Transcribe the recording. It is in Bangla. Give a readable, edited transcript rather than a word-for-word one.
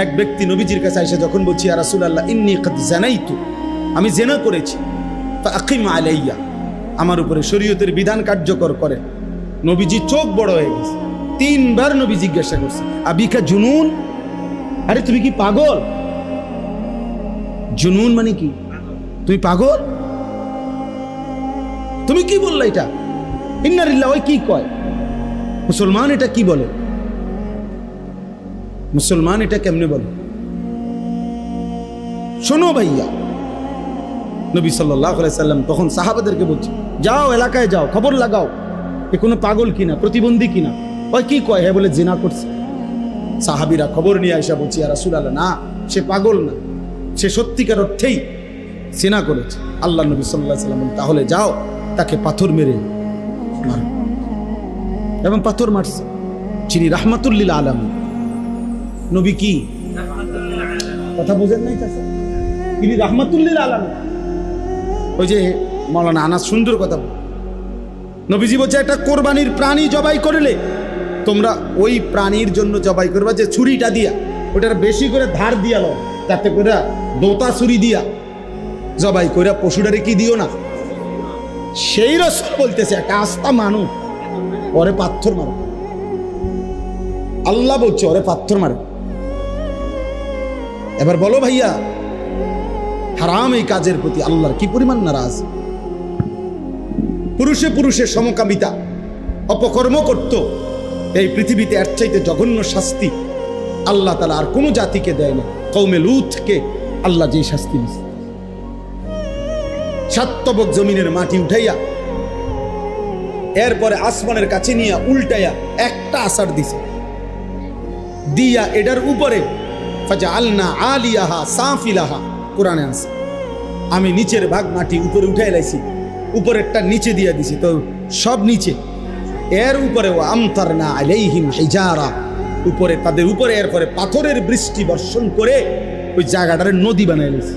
এক ব্যক্তি নবীজির কাছে এসে যখন বলছি ইয়া রাসূলুল্লাহ ইন্নী কাদ জানাইতু, আমি জেনা করেছি, ফাকিম আলাইয়া, আমার উপরে শরীয়তের বিধান কার্যকর করে। নবীজি চোখ বড় হয়ে গেছে, 3 বার নবী জিজ্ঞাসা করছে আবিকা জুনুন, আরে তুমি কি পাগল? জুনুন মানে কি? তুমি পাগল? তুমি কি বললা এটা? ইন্নালিল্লাহ, ওই কি কয়? মুসলমান এটা কি বলে? মুসলমান এটা কেমনে বলে? শোনো ভাইয়া, নবী সাল্লাল্লাহু আলাইহি সাল্লাম তখন সাহাবাদেরকে বলছে, যাও এলাকায় যাও, খবর লাগাও এ কোনো পাগল কিনা, প্রতিবন্ধী কিনা। ওই কি কয়? হ্যাঁ বলে জিনা করছে। সাহাবীরা খবর নিয়ে আইসা বলছি ইয়া রাসূলুল্লাহ, না সে পাগল না, সে সত্যিকার অর্থেই জিনা করেছে। আল্লাহ নবী সাল্লাল্লাহু আলাইহি সাল্লাম বলেন, তাহলে যাও তাকে পাথর মেরে মারো। এবং পাথর মারছে। যিনি রাহমাতুল লিল আলামিন, নবী কি কথা বুঝেন নাই? তিনি রাহমাতুল লিল আলামিন। ওই যে মাওলানা আনাস সুন্দর কথা বলে, নবীজি বলছে একটা কোরবানির প্রাণী জবাই করলে তোমরা ওই প্রাণীর জন্য জবাই করবা যে ছুরিটা দিয়া, ওটার বেশি করে ধার দিয়া লো, যাতে করে দোতা ছুরি দিয়া জবাই করে পশুটারে কি দিও না। সেই রাসূল বলতেছে একটা আস্তা মানুষ ওরে পাথর মারো। আল্লাহ বলছে ওরে পাথর মারো। এবার বলো ভাইয়া, হারাম এই কাজের প্রতি আল্লাহর কি পরিমাণ নারাজ। পুরুষে পুরুষে সমকামিতা অপকর্ম করত, এই পৃথিবীতে এর চাইতে জঘন্য শাস্তি আল্লাহ তাআলা আর কোনো জাতিকে দেয় না। কওমে লূতকে আল্লাহ যে শাস্তি দিয়েছে, 7 তবক জমিনের মাটি উঠাইয়া এরপরে আসমানের কাছে নিয়ে উল্টাইয়া একটা আসার দিছে, দিয়া এটার উপরে ফাজআলনা আলিয়াহা সাফিলাহা, কোরআনে আছে আমি নিচের ভাগ মাটি উপরে উঠাই লাইছি, উপরেরটা নিচে দিয়া দিছি, তো সব নিচে। এর উপরে ও আমতারনা আলাইহিম হিজারা, উপরে তাদের উপরে এরপরে পাথরের বৃষ্টি বর্ষণ করে ওই জায়গাটারে নদী বানাই লাইছি।